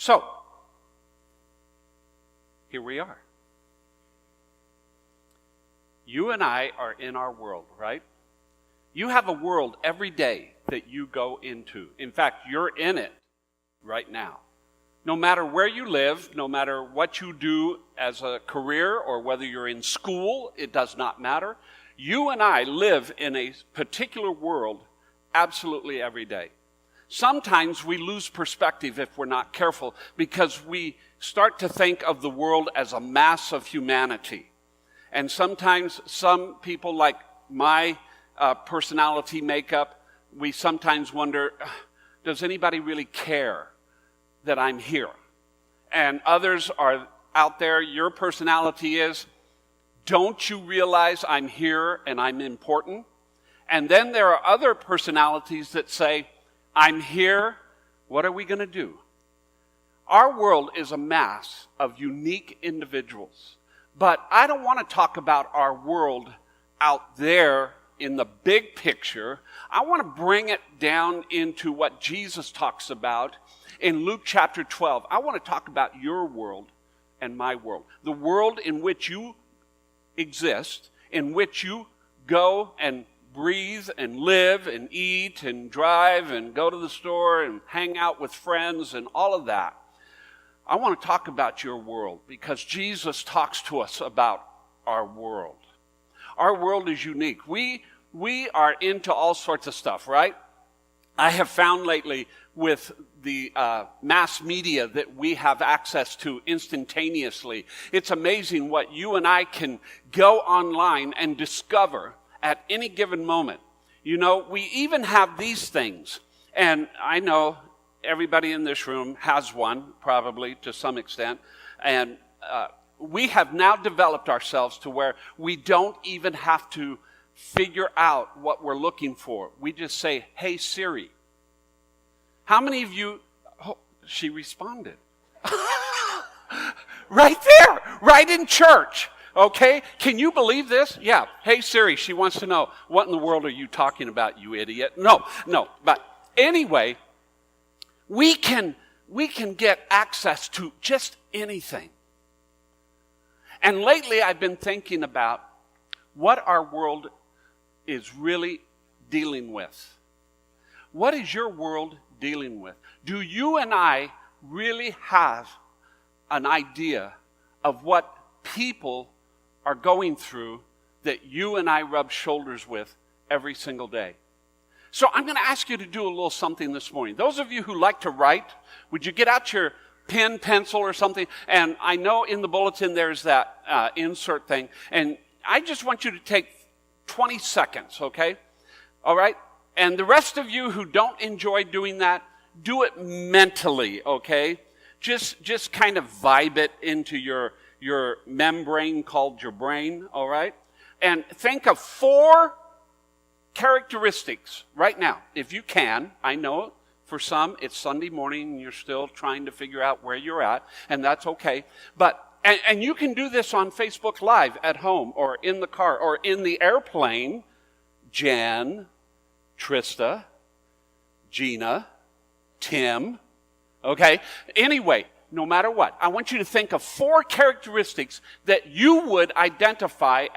So, here we are. You and I are in our world, right? You have a world every day that you go into. In fact, you're in it right now. No matter where you live, no matter what you do as a career or whether you're in school, it does not matter. You and I live in a particular world absolutely every day. Sometimes we lose perspective if we're not careful because we start to think of the world as a mass of humanity. And sometimes some people, like my personality makeup, we sometimes wonder, does anybody really care that I'm here? And others are out there, your personality is, don't you realize I'm here and I'm important? And then there are other personalities that say, I'm here, what are we going to do? Our world is a mass of unique individuals. But I don't want to talk about our world out there in the big picture. I want to bring it down into what Jesus talks about in Luke chapter 12. I want to talk about your world and my world. The world in which you exist, in which you go and breathe and live and eat and drive and go to the store and hang out with friends and all of that. I want to talk about your world because Jesus talks to us about our world. Our world is unique. We are into all sorts of stuff, right? I have found lately with the mass media that we have access to instantaneously, it's amazing what you and I can go online and discover at any given moment. You know, we even have these things, and I know everybody in this room has one, probably to some extent, and we have now developed ourselves to where we don't even have to figure out what we're looking for. We just say, hey Siri. How many of you, she responded. Right there, right in church, okay? Can you believe this? Yeah, hey Siri, she wants to know, what in the world are you talking about, you idiot? No, but anyway, we can get access to just anything. And lately I've been thinking about what our world is really dealing with. What is your world dealing with? Do you and I really have an idea of what people are going through that you and I rub shoulders with every single day? So I'm going to ask you to do a little something this morning. Those of you who like to write, would you get out your pen, pencil, or something? And I know in the bulletin there's that insert thing. And I just want you to take 20 seconds, okay? All right? And the rest of you who don't enjoy doing that, do it mentally, okay? Just kind of vibe it into your membrane called your brain, all right? And think of 4 characteristics right now, if you can. I know for some it's Sunday morning and you're still trying to figure out where you're at, and that's okay. But and you can do this on Facebook Live at home or in the car or in the airplane. Jen, Trista, Gina, Tim, okay? Anyway, no matter what, I want you to think of 4 characteristics that you would identify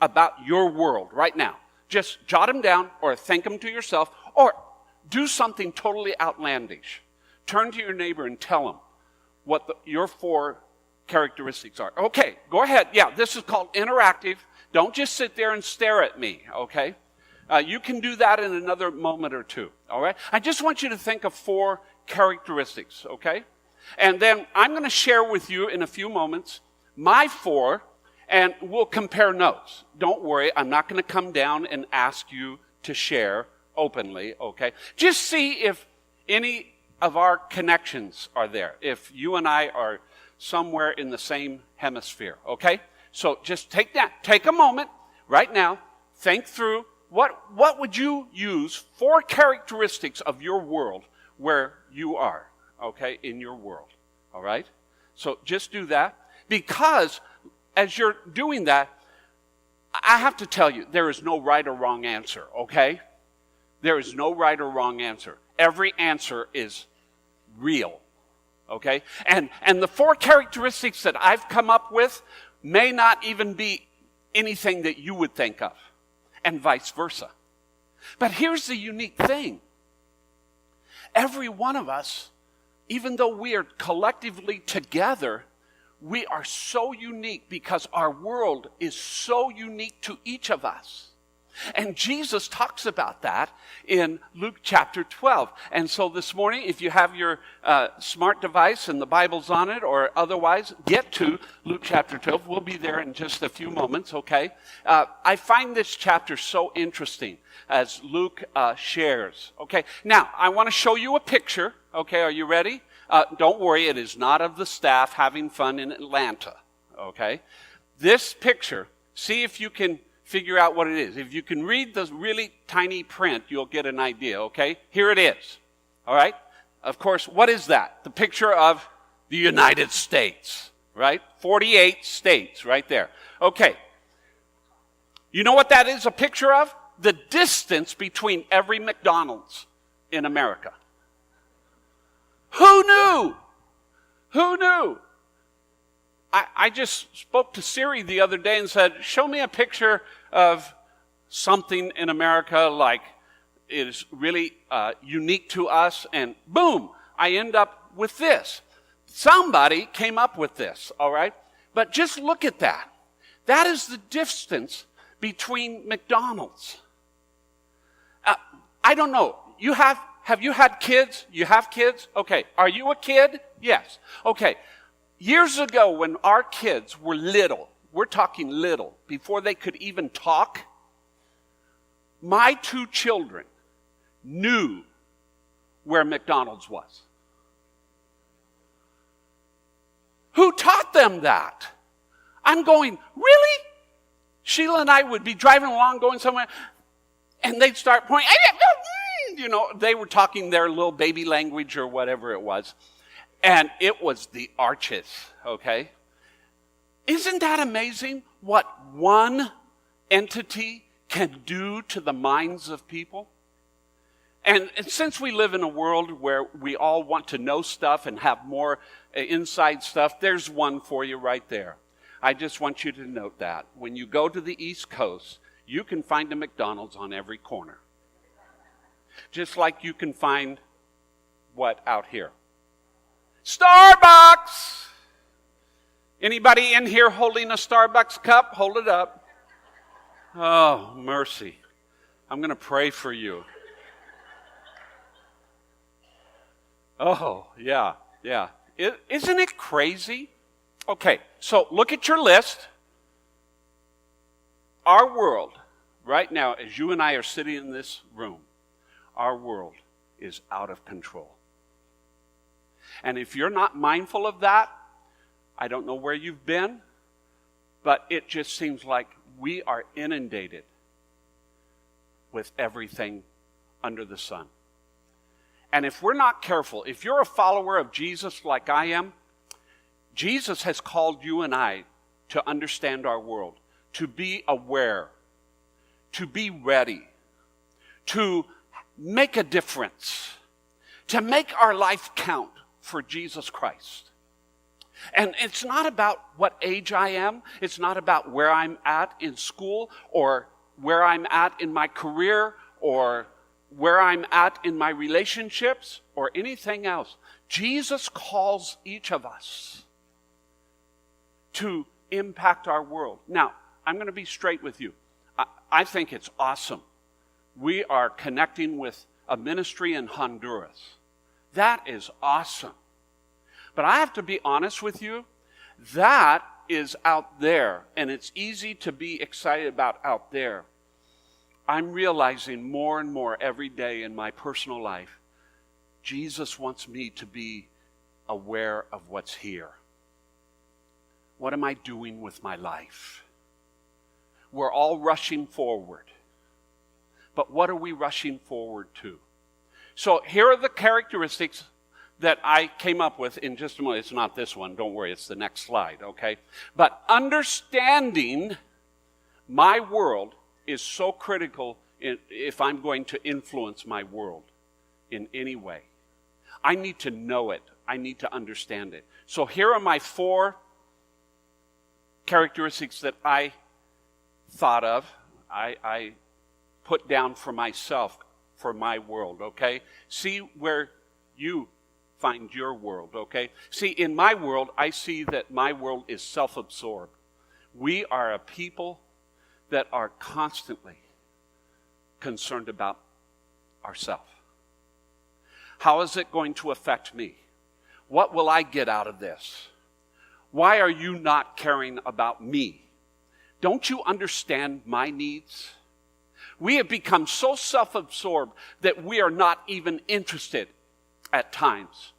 about your world right now. Just jot them down or think them to yourself or do something totally outlandish. Turn to your neighbor and tell them what your 4 characteristics are. Okay, go ahead. Yeah, this is called interactive. Don't just sit there and stare at me, okay? You can do that in another moment or two, all right? I just want you to think of 4 characteristics, okay? And then I'm going to share with you in a few moments my 4, and we'll compare notes. Don't worry, I'm not going to come down and ask you to share openly, okay? Just see if any of our connections are there, if you and I are somewhere in the same hemisphere, okay? So just take a moment right now, think through what would you use 4 characteristics of your world where you are, okay, in your world, all right? So just do that, because as you're doing that, I have to tell you, there is no right or wrong answer, okay? There is no right or wrong answer. Every answer is real, okay? And the 4 characteristics that I've come up with may not even be anything that you would think of, and vice versa. But here's the unique thing. Every one of us, even though we are collectively together, we are so unique because our world is so unique to each of us. And Jesus talks about that in Luke chapter 12. And so this morning, if you have your smart device and the Bible's on it, or otherwise, get to Luke chapter 12. We'll be there in just a few moments, okay? I find this chapter so interesting as Luke shares, okay? Now, I want to show you a picture, okay? Are you ready? Don't worry, it is not of the staff having fun in Atlanta, okay? This picture, see if you can figure out what it is. If you can read the really tiny print, you'll get an idea, okay? Here it is, all right? Of course, what is that? The picture of the United States, right? 48 states right there. Okay. You know what that is a picture of? The distance between every McDonald's in America. Who knew? Who knew? I just spoke to Siri the other day and said, show me a picture of something in America like is really unique to us, and boom, I end up with this. Somebody came up with this, all right? But just look at that. That is the distance between McDonald's. I don't know. Have you had kids? You have kids? Okay. Are you a kid? Yes. Okay. Years ago, when our kids were little, we're talking little, before they could even talk, my 2 children knew where McDonald's was. Who taught them that? I'm going, really? Sheila and I would be driving along, going somewhere, and they'd start pointing, you know, they were talking their little baby language or whatever it was. And it was the arches, okay? Isn't that amazing what one entity can do to the minds of people? And since we live in a world where we all want to know stuff and have more inside stuff, there's one for you right there. I just want you to note that. When you go to the East Coast, you can find a McDonald's on every corner. Just like you can find, what, out here? Starbucks! Anybody in here holding a Starbucks cup? Hold it up. Oh, mercy. I'm going to pray for you. Oh, yeah. Isn't it crazy? Okay, so look at your list. Our world, right now, as you and I are sitting in this room, our world is out of control. And if you're not mindful of that, I don't know where you've been, but it just seems like we are inundated with everything under the sun. And if we're not careful, if you're a follower of Jesus like I am, Jesus has called you and I to understand our world, to be aware, to be ready, to make a difference, to make our life count for Jesus Christ. And it's not about what age I am. It's not about where I'm at in school or where I'm at in my career or where I'm at in my relationships or anything else. Jesus calls each of us to impact our world. Now, I'm going to be straight with you. I think it's awesome. We are connecting with a ministry in Honduras. That is awesome. But I have to be honest with you, that is out there, and it's easy to be excited about out there. I'm realizing more and more every day in my personal life, Jesus wants me to be aware of what's here. What am I doing with my life? We're all rushing forward. But what are we rushing forward to? So here are the characteristics that I came up with in just a moment. It's not this one, don't worry, it's the next slide, okay? But understanding my world is so critical if I'm going to influence my world in any way. I need to know it. I need to understand it. So here are my 4 characteristics that I thought of, I put down for myself, for my world, okay? See where you find your world, okay? See, in my world, I see that my world is self-absorbed. We are a people that are constantly concerned about ourselves. How is it going to affect me? What will I get out of this? Why are you not caring about me? Don't you understand my needs? We have become so self-absorbed that we are not even interested at times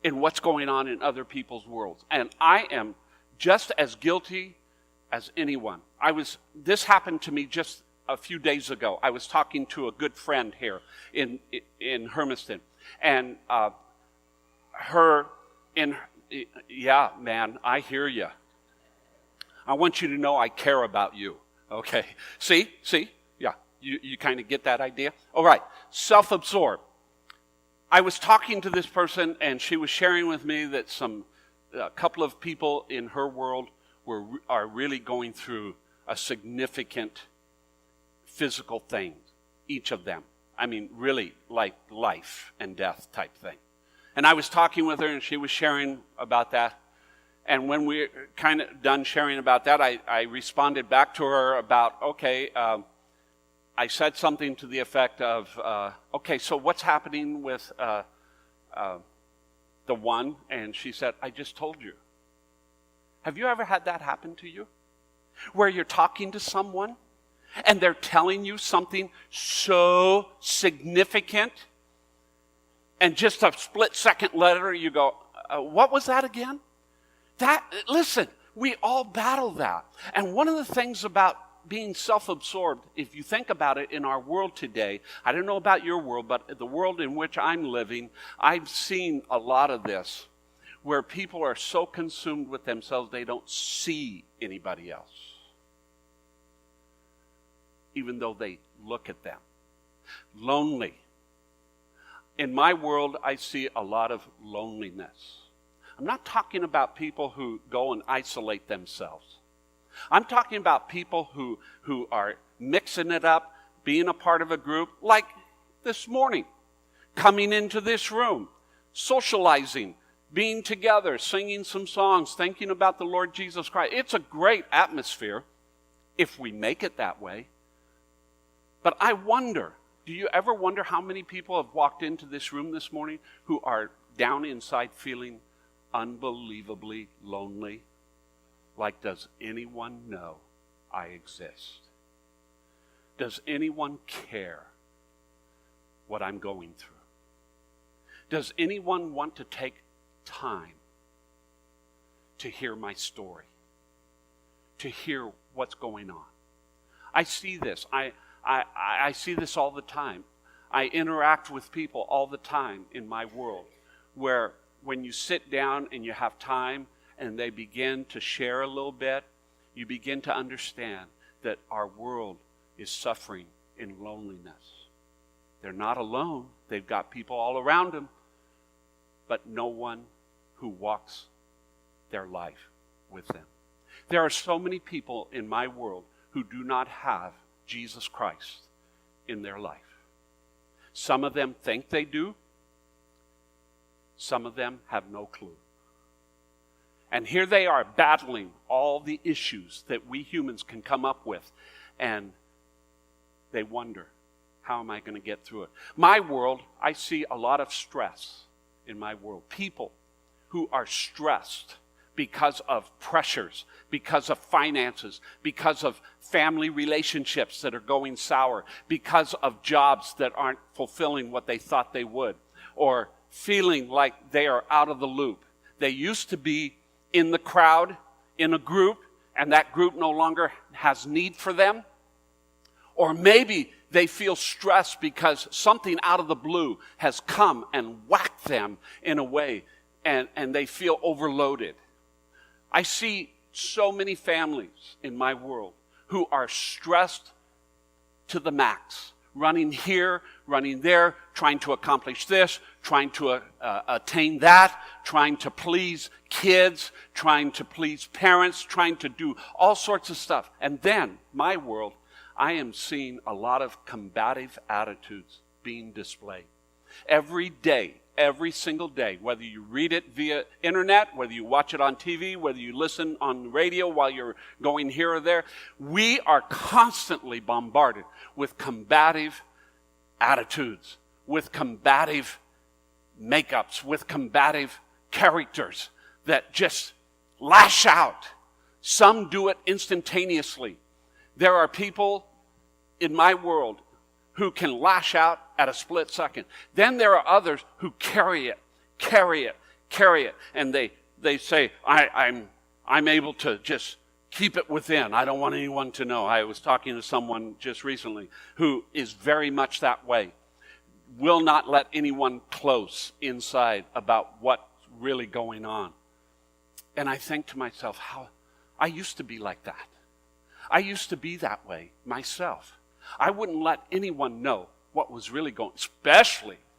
in what's going on in other people's worlds. And I am just as guilty as anyone. This happened to me just a few days ago. I was talking to a good friend here in Hermiston, and yeah, man, I hear you. I want you to know I care about you. Okay. See? Yeah. You kind of get that idea? All right. Self-absorbed. I was talking to this person, and she was sharing with me that a couple of people in her world are really going through a significant physical thing, each of them. I mean, really like life and death type thing. And I was talking with her, and she was sharing about that. And when we were kind of done sharing about that, I responded back to her about, I said something to the effect of, so what's happening with the one? And she said, I just told you. Have you ever had that happen to you? Where you're talking to someone, and they're telling you something so significant, and just a split second later you go, what was that again? Listen, we all battle that. And one of the things about being self-absorbed, if you think about it in our world today, I don't know about your world, but the world in which I'm living, I've seen a lot of this, where people are so consumed with themselves they don't see anybody else, even though they look at them. Lonely. In my world, I see a lot of loneliness. I'm not talking about people who go and isolate themselves. I'm talking about people who are mixing it up, being a part of a group, like this morning, coming into this room, socializing, being together, singing some songs, thinking about the Lord Jesus Christ. It's a great atmosphere if we make it that way. But I wonder, do you ever wonder how many people have walked into this room this morning who are down inside feeling unbelievably lonely? Like, does anyone know I exist? Does anyone care what I'm going through? Does anyone want to take time to hear my story? To hear what's going on? I see this. I see this all the time. I interact with people all the time in my world, where when you sit down and you have time and they begin to share a little bit, you begin to understand that our world is suffering in loneliness. They're not alone. They've got people all around them, but no one who walks their life with them. There are so many people in my world who do not have Jesus Christ in their life. Some of them think they do. Some of them have no clue. And here they are battling all the issues that we humans can come up with. And they wonder, how am I going to get through it? My world, I see a lot of stress in my world. People who are stressed because of pressures, because of finances, because of family relationships that are going sour, because of jobs that aren't fulfilling what they thought they would, or feeling like they are out of the loop. They used to be in the crowd, in a group, and that group no longer has need for them. Or maybe they feel stressed because something out of the blue has come and whacked them in a way, and they feel overloaded. I see so many families in my world who are stressed to the max, running here, running there, trying to accomplish this, trying to attain that, trying to please kids, trying to please parents, trying to do all sorts of stuff. And then, my world, I am seeing a lot of combative attitudes being displayed. Every day, every single day, whether you read it via internet, whether you watch it on TV, whether you listen on the radio while you're going here or there, we are constantly bombarded with combative attitudes, with combative makeups, with combative characters that just lash out. Some do it instantaneously. There are people in my world who can lash out at a split second. Then there are others who carry it, and they say, I'm able to just keep it within. I don't want anyone to know. I was talking to someone just recently who is very much that way. Will not let anyone close inside about what's really going on. And I think to myself, how I used to be like that. I used to be that way myself. I wouldn't let anyone know what was really going on,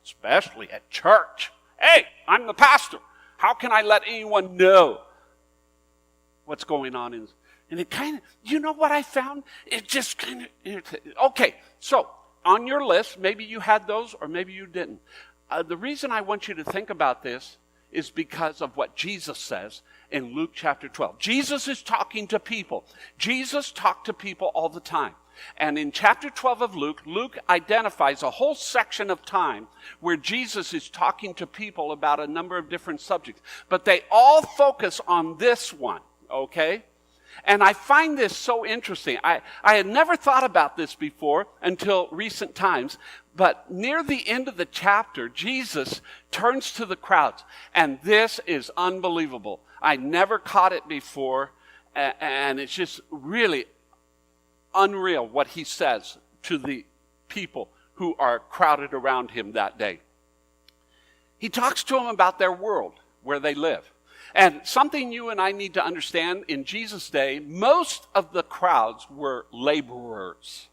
especially at church. Hey, I'm the pastor. How can I let anyone know what's going on? And it kind of, you know what I found? It just kind of irritated. Okay, so on your list, maybe you had those or maybe you didn't. The reason I want you to think about this is because of what Jesus says in Luke chapter 12. Jesus is talking to people. Jesus talked to people all the time. And in chapter 12 of Luke, Luke identifies a whole section of time where Jesus is talking to people about a number of different subjects. But they all focus on this one, okay? And I find this so interesting. I had never thought about this before until recent times. But near the end of the chapter, Jesus turns to the crowds. And this is unbelievable. I never caught it before. And it's just really unreal what he says to the people who are crowded around him that day. He talks to them about their world, where they live. And something you and I need to understand, in Jesus' day, most of the crowds were laborers.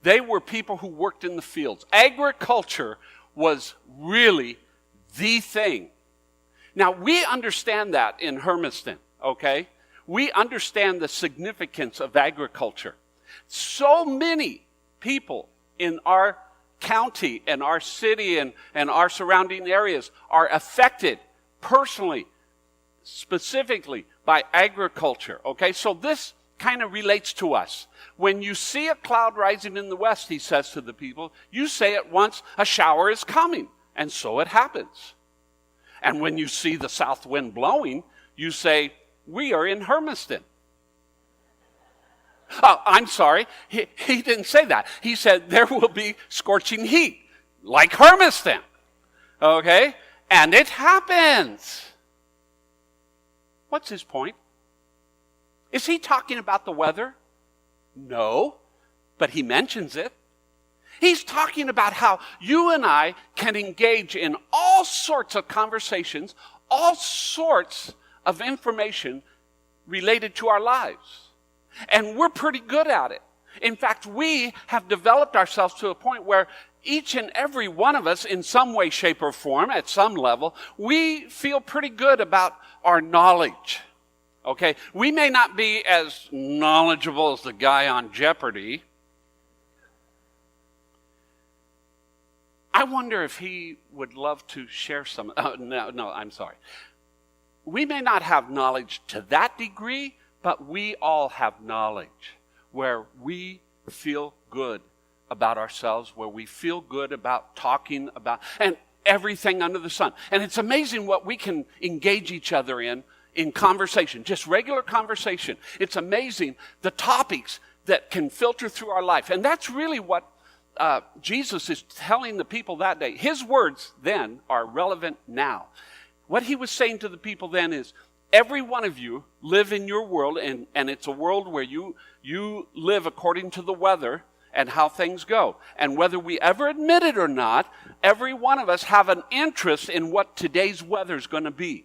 They were people who worked in the fields. Agriculture was really the thing. Now, we understand that in Hermiston, okay? We understand the significance of agriculture. So many people in our county and our city and our surrounding areas are affected personally, specifically by agriculture, okay? So this kind of relates to us. When you see a cloud rising in the west, he says to the people, you say at once, a shower is coming, and so it happens. And when you see the south wind blowing, you say, we are in Hermiston. Oh, I'm sorry, he didn't say that. He said there will be scorching heat, like Hermiston, okay? And it happens. What's his point? Is he talking about the weather? No, but he mentions it. He's talking about how you and I can engage in all sorts of conversations, all sorts of information related to our lives. And we're pretty good at it. In fact, we have developed ourselves to a point where each and every one of us, in some way, shape, or form, at some level, we feel pretty good about our knowledge. Okay? We may not be as knowledgeable as the guy on Jeopardy. I wonder if he would love to share some. No, I'm sorry. We may not have knowledge to that degree, but we all have knowledge where we feel good about ourselves, where we feel good about talking about, and everything under the sun. And it's amazing what we can engage each other in conversation, just regular conversation. It's amazing the topics that can filter through our life. And that's really what Jesus is telling the people that day. His words then are relevant now. What he was saying to the people then is, every one of you live in your world, and it's a world where you live according to the weather and how things go. And whether we ever admit it or not, every one of us have an interest in what today's weather is going to be.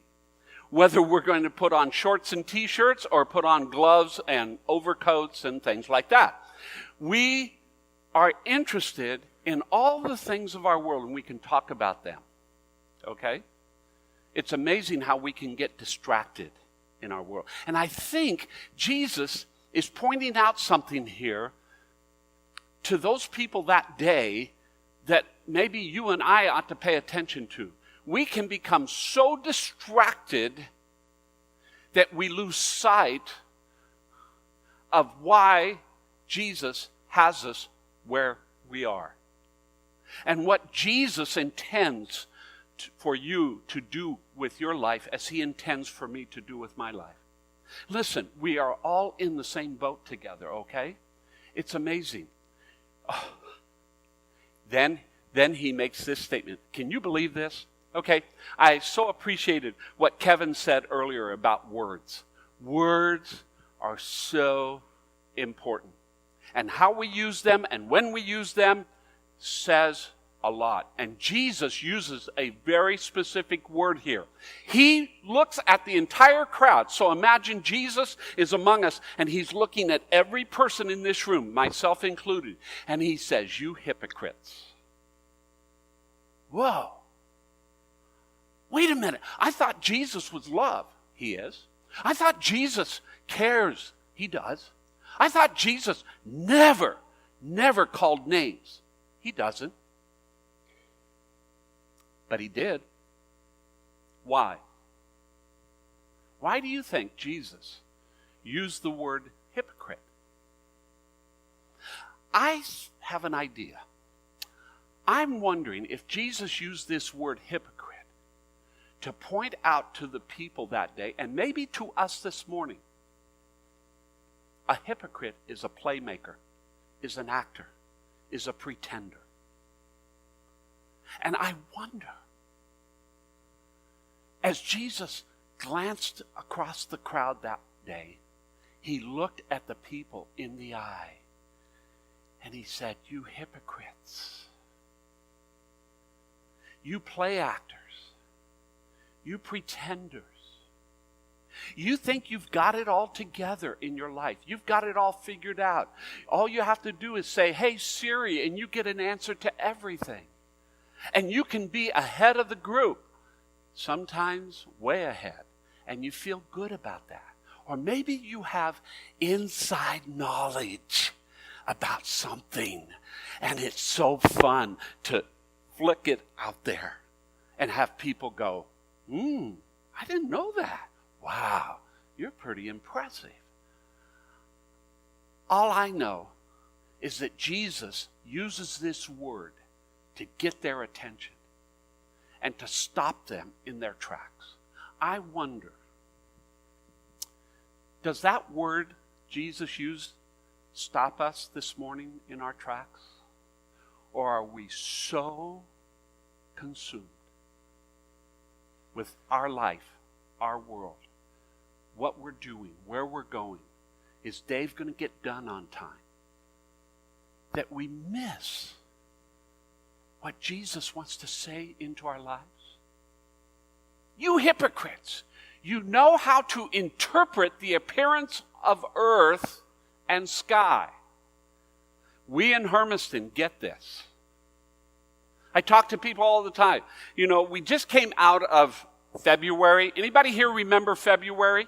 Whether we're going to put on shorts and t-shirts or put on gloves and overcoats and things like that. We are interested in all the things of our world, and we can talk about them. okay? It's amazing how we can get distracted in our world. And I think Jesus is pointing out something here to those people that day that maybe you and I ought to pay attention to. We can become so distracted that we lose sight of why Jesus has us where we are. And what Jesus intends for you to do with your life as he intends for me to do with my life. Listen, we are all in the same boat together, okay? It's amazing. Oh. Then he makes this statement. Can you believe this? Okay, I so appreciated what Kevin said earlier about words. Words are so important. And how we use them and when we use them says a lot. And Jesus uses a very specific word here. He looks at the entire crowd. So imagine Jesus is among us and he's looking at every person in this room, myself included, and he says, "You hypocrites." Whoa. Wait a minute. I thought Jesus was love. He is. I thought Jesus cares. He does. I thought Jesus never called names. He doesn't. But he did. Why? Why do you think Jesus used the word hypocrite? I have an idea. I'm wondering if Jesus used this word hypocrite to point out to the people that day, and maybe to us this morning, a hypocrite is a playmaker, is an actor, is a pretender. And I wonder, as Jesus glanced across the crowd that day, he looked at the people in the eye, and he said, "You hypocrites, you play actors, you pretenders. You think you've got it all together in your life. You've got it all figured out. All you have to do is say, 'Hey, Siri,' and you get an answer to everything. And you can be ahead of the group, sometimes way ahead, and you feel good about that. Or maybe you have inside knowledge about something, and it's so fun to flick it out there and have people go, I didn't know that. Wow, you're pretty impressive." All I know is that Jesus uses this word to get their attention and to stop them in their tracks. I wonder, does that word Jesus used stop us this morning in our tracks? Or are we so consumed with our life, our world, what we're doing, where we're going? Is Dave going to get done on time? That we miss what Jesus wants to say into our lives? You hypocrites, you know how to interpret the appearance of earth and sky. We in Hermiston get this. I talk to people all the time. You know, we just came out of February. Anybody here remember February?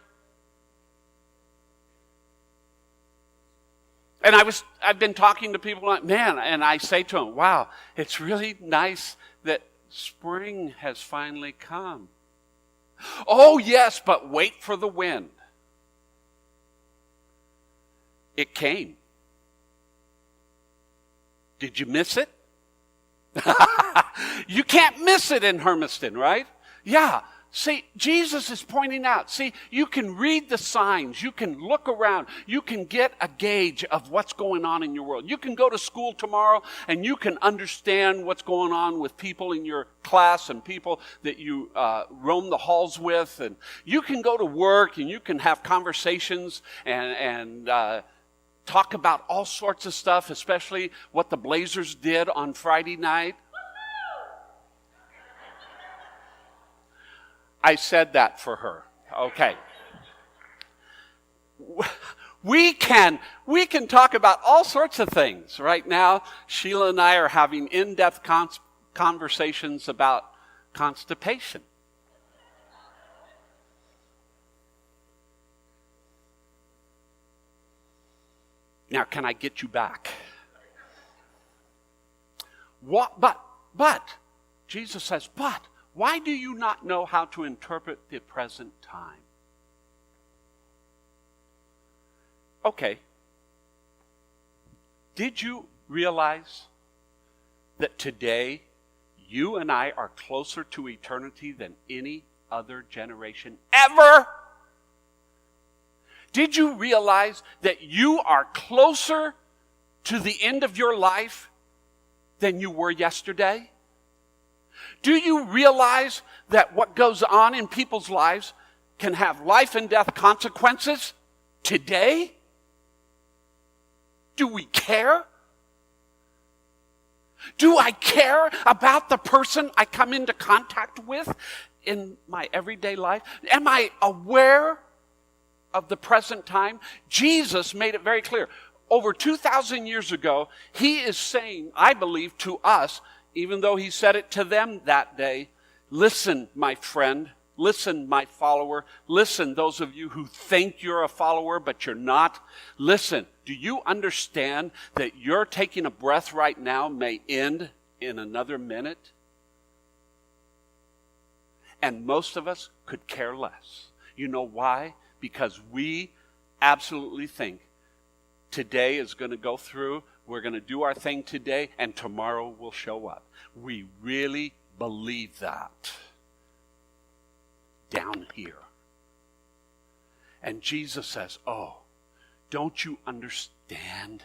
And I've been talking to people like, man, and I say to them, wow, it's really nice that spring has finally come. Oh, yes, but wait for the wind. It came. Did you miss it? You can't miss it in Hermiston, right? Yeah. See, Jesus is pointing out, see, you can read the signs, you can look around, you can get a gauge of what's going on in your world. You can go to school tomorrow and you can understand what's going on with people in your class and people that you roam the halls with. And you can go to work and you can have conversations and talk about all sorts of stuff, especially what the Blazers did on Friday night. I said that for her. Okay. We can talk about all sorts of things. Right now, Sheila and I are having in-depth conversations about constipation. Now, can I get you back? What? But, Jesus says, but, why do you not know how to interpret the present time? Okay. Did you realize that today you and I are closer to eternity than any other generation ever? Did you realize that you are closer to the end of your life than you were yesterday? Do you realize that what goes on in people's lives can have life and death consequences today? Do we care? Do I care about the person I come into contact with in my everyday life? Am I aware of the present time? Jesus made it very clear. Over 2,000 years ago, he is saying, I believe, to us, even though he said it to them that day, listen, my friend, listen, my follower, listen, those of you who think you're a follower but you're not, listen, do you understand that your taking a breath right now may end in another minute? And most of us could care less. You know why? Because we absolutely think today is going to go through, we're going to do our thing today, and tomorrow will show up. We really believe that down here. And Jesus says, oh, don't you understand?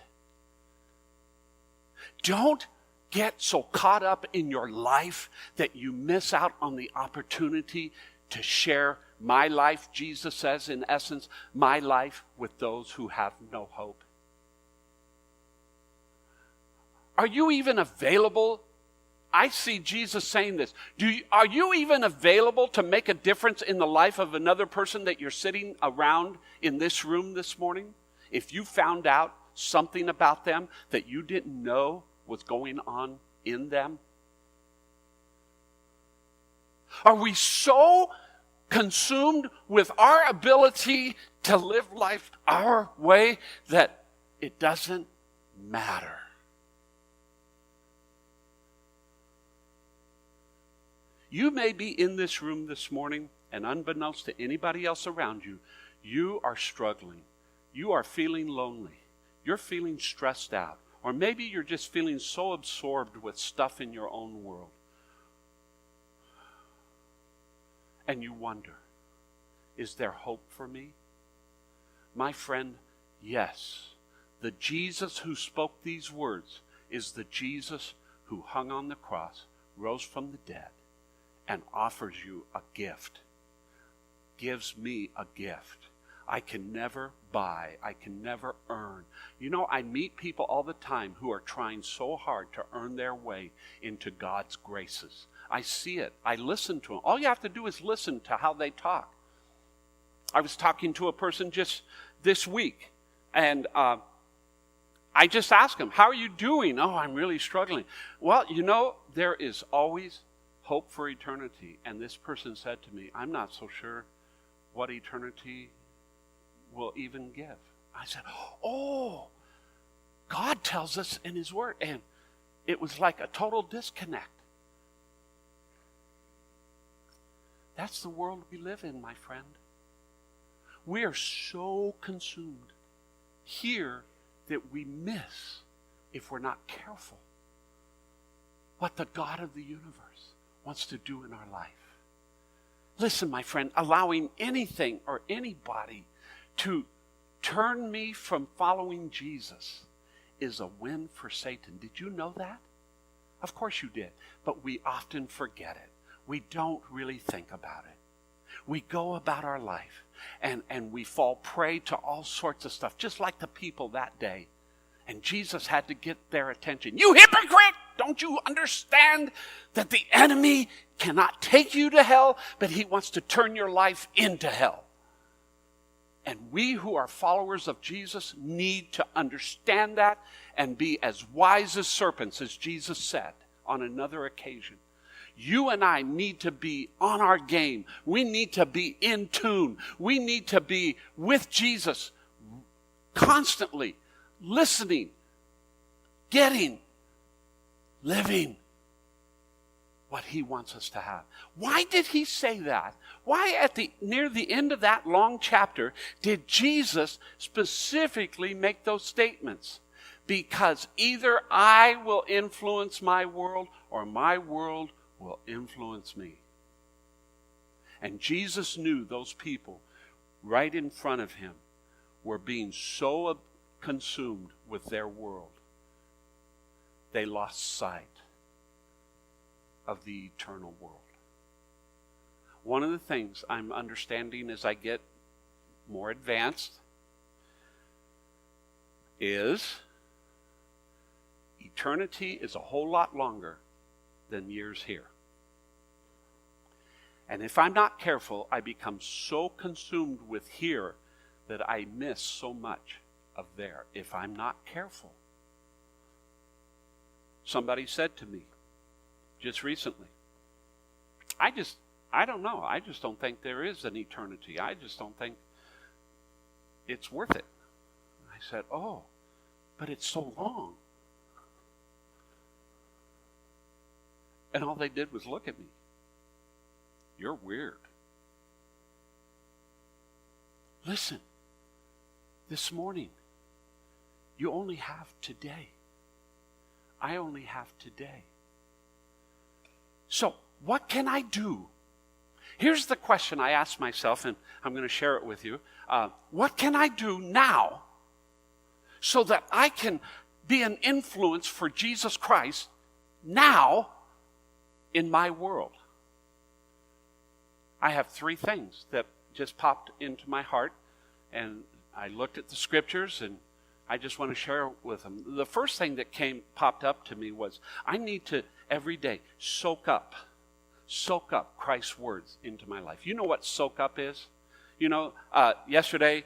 Don't get so caught up in your life that you miss out on the opportunity to share my life, Jesus says, in essence, my life with those who have no hope. Are you even available? I see Jesus saying this. Are you even available to make a difference in the life of another person that you're sitting around in this room this morning? If you found out something about them that you didn't know was going on in them? Are we so consumed with our ability to live life our way that it doesn't matter? You may be in this room this morning, and unbeknownst to anybody else around you, you are struggling. You are feeling lonely. You're feeling stressed out. Or maybe you're just feeling so absorbed with stuff in your own world. And you wonder, is there hope for me? My friend, yes. The Jesus who spoke these words is the Jesus who hung on the cross, rose from the dead, and offers you a gift. Gives me a gift. I can never buy. I can never earn. You know, I meet people all the time who are trying so hard to earn their way into God's graces. I see it. I listen to them. All you have to do is listen to how they talk. I was talking to a person just this week, and I just asked him, how are you doing? Oh, I'm really struggling. Well, you know, there is always hope for eternity. And this person said to me, I'm not so sure what eternity will even give. I said, oh, God tells us in His Word. And it was like a total disconnect. That's the world we live in, my friend. We are so consumed here that we miss, if we're not careful, what the God of the universe wants to do in our life. Listen, my friend, allowing anything or anybody to turn me from following Jesus is a win for Satan. Did you know that? Of course you did. But we often forget it. We don't really think about it. We go about our life and we fall prey to all sorts of stuff, just like the people that day. And Jesus had to get their attention. You hypocrite! Don't you understand that the enemy cannot take you to hell, but he wants to turn your life into hell? And we who are followers of Jesus need to understand that and be as wise as serpents, as Jesus said on another occasion. You and I need to be on our game. We need to be in tune. We need to be with Jesus constantly, listening, getting, living what he wants us to have. Why did he say that? Why near the end of that long chapter did Jesus specifically make those statements? Because either I will influence my world or my world will influence me. And Jesus knew those people right in front of him were being so consumed with their world, they lost sight of the eternal world. One of the things I'm understanding as I get more advanced is eternity is a whole lot longer than years here. And if I'm not careful, I become so consumed with here that I miss so much of there if I'm not careful. Somebody said to me just recently, I don't know. I just don't think there is an eternity. I just don't think it's worth it. I said, oh, but it's so long. And all they did was look at me. You're weird. Listen, this morning, you only have today. I only have today. So, what can I do? Here's the question I asked myself, and I'm going to share it with you. What can I do now so that I can be an influence for Jesus Christ now in my world? I have 3 things that just popped into my heart, and I looked at the scriptures, and I just want to share with them. The first thing that popped up to me was I need to every day soak up Christ's words into my life. You know what soak up is? You know, yesterday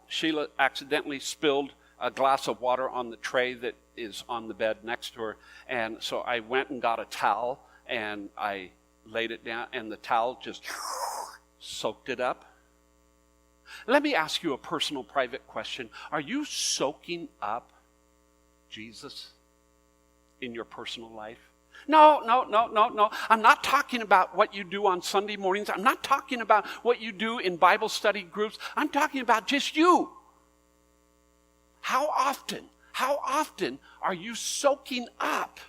Sheila accidentally spilled a glass of water on the tray that is on the bed next to her, and so I went and got a towel and I laid it down, and the towel just soaked it up. Let me ask you a personal, private question. Are you soaking up Jesus in your personal life? No. I'm not talking about what you do on Sunday mornings. I'm not talking about what you do in Bible study groups. I'm talking about just you. How often are you soaking up?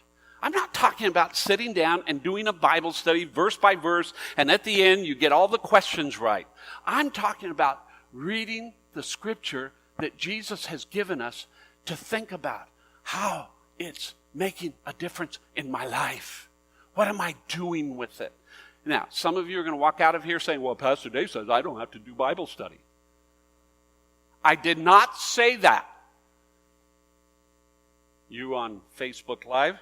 I'm not talking about sitting down and doing a Bible study verse by verse, and at the end you get all the questions right. I'm talking about reading the scripture that Jesus has given us to think about how it's making a difference in my life. What am I doing with it? Now, some of you are going to walk out of here saying, well, Pastor Dave says I don't have to do Bible study. I did not say that. You on Facebook Live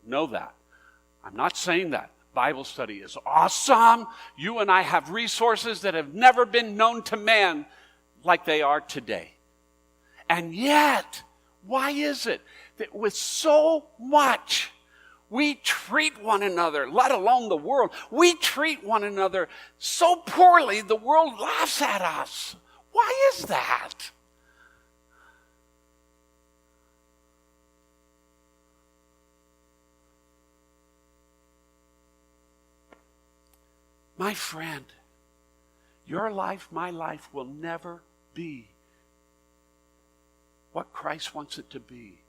know that. I'm not saying that. Bible study is awesome. You and I have resources that have never been known to man like they are today. And yet, why is it that with so much we treat one another, let alone the world, we treat one another so poorly the world laughs at us? Why is that? My friend, your life, my life will never be what Christ wants it to be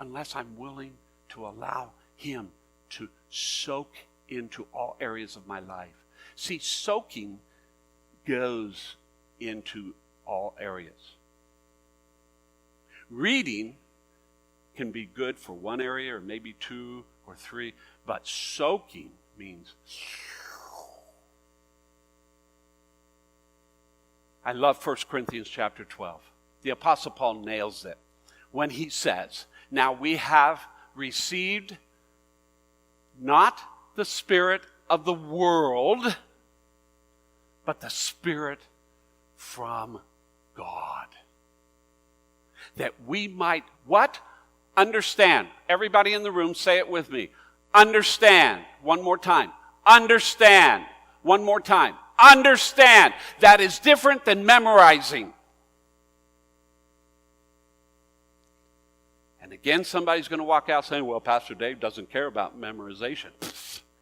unless I'm willing to allow Him to soak into all areas of my life. See, soaking goes into all areas. Reading can be good for one area or maybe 2 or 3, but soaking means... I love 1 Corinthians chapter 12. The Apostle Paul nails it when he says, now we have received not the spirit of the world, but the Spirit from God. That we might, what? Understand. Everybody in the room, say it with me. Understand. One more time. Understand. One more time. Understand. That is different than memorizing. And again, somebody's going to walk out saying, well, Pastor Dave doesn't care about memorization.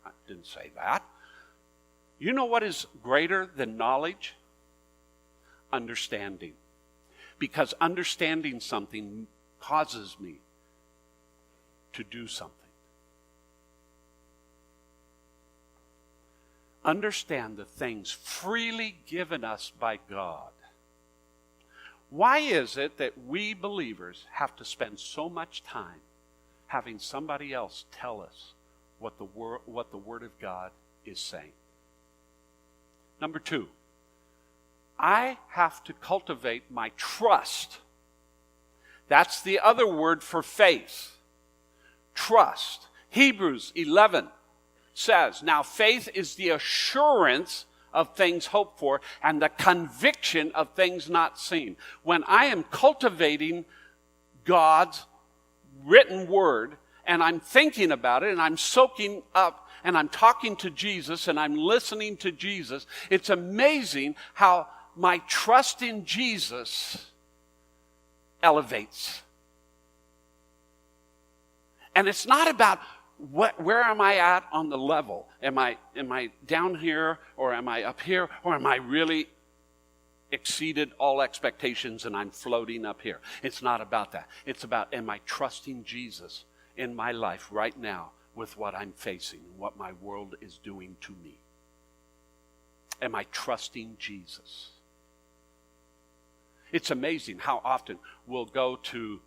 I didn't say that. You know what is greater than knowledge? Understanding. Because understanding something causes me to do something. Understand the things freely given us by God. Why is it that we believers have to spend so much time having somebody else tell us what the Word of God is saying? Number 2, I have to cultivate my trust. That's the other word for faith. Trust. Hebrews 11 says, now faith is the assurance of things hoped for and the conviction of things not seen. When I am cultivating God's written word and I'm thinking about it and I'm soaking up and I'm talking to Jesus and I'm listening to Jesus, it's amazing how my trust in Jesus elevates. And it's not about where am I at on the level? Am I down here or am I up here or am I really exceeded all expectations and I'm floating up here? It's not about that. It's about, am I trusting Jesus in my life right now with what I'm facing, what my world is doing to me? Am I trusting Jesus? It's amazing how often we'll go to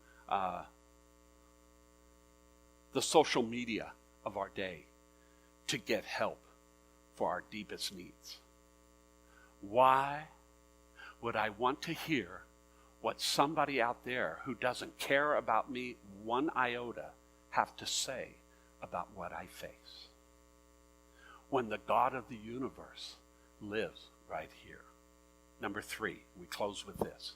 the social media of our day to get help for our deepest needs. Why would I want to hear what somebody out there who doesn't care about me one iota have to say about what I face, when the God of the universe lives right here? Number 3, we close with this.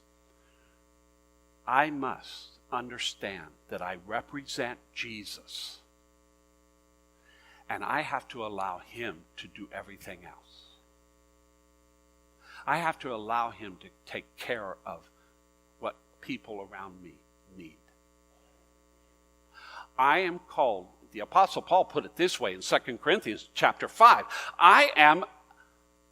I must understand that I represent Jesus, and I have to allow him to do everything else. I have to allow him to take care of what people around me need. I am called, the Apostle Paul put it this way in 2 Corinthians chapter 5, I am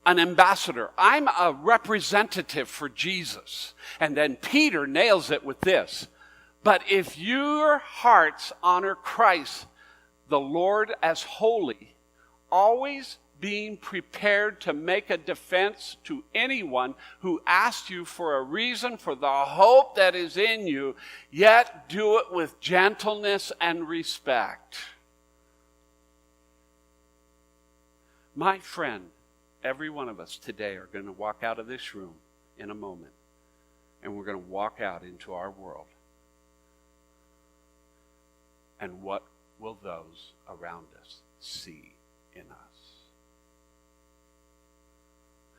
an ambassador. I'm a representative for Jesus. And then Peter nails it with this. But if your hearts honor Christ, the Lord, as holy, always being prepared to make a defense to anyone who asks you for a reason for the hope that is in you, yet do it with gentleness and respect. My friend, every one of us today are going to walk out of this room in a moment, and we're going to walk out into our world. And what will those around us see in us?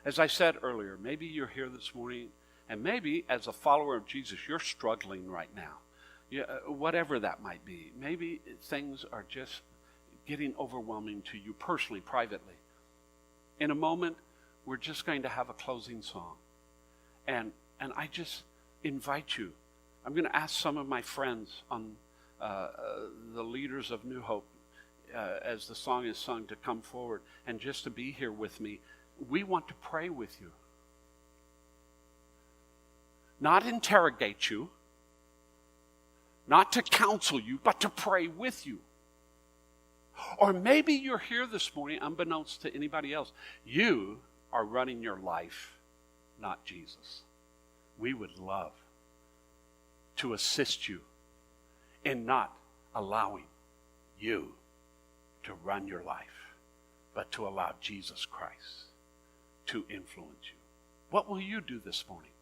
As I said earlier, maybe you're here this morning, and maybe as a follower of Jesus, you're struggling right now. Whatever that might be. Maybe things are just getting overwhelming to you personally, privately. In a moment, we're just going to have a closing song. And I just invite you. I'm going to ask some of my friends on the leaders of New Hope, as the song is sung, to come forward and just to be here with me. We want to pray with you. Not interrogate you, not to counsel you, but to pray with you. Or maybe you're here this morning, unbeknownst to anybody else. You are running your life, not Jesus. We would love to assist you in not allowing you to run your life, but to allow Jesus Christ to influence you. What will you do this morning?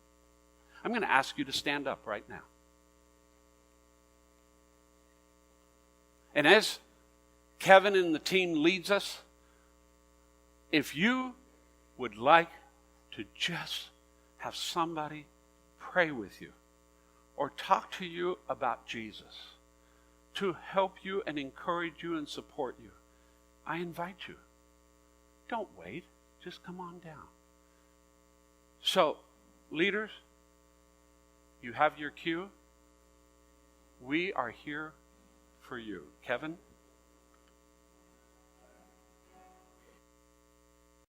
I'm going to ask you to stand up right now. And as Kevin and the team leads us, if you would like to just have somebody pray with you or talk to you about Jesus, to help you and encourage you and support you, I invite you. Don't wait. Just come on down. So, leaders, you have your cue. We are here for you. Kevin?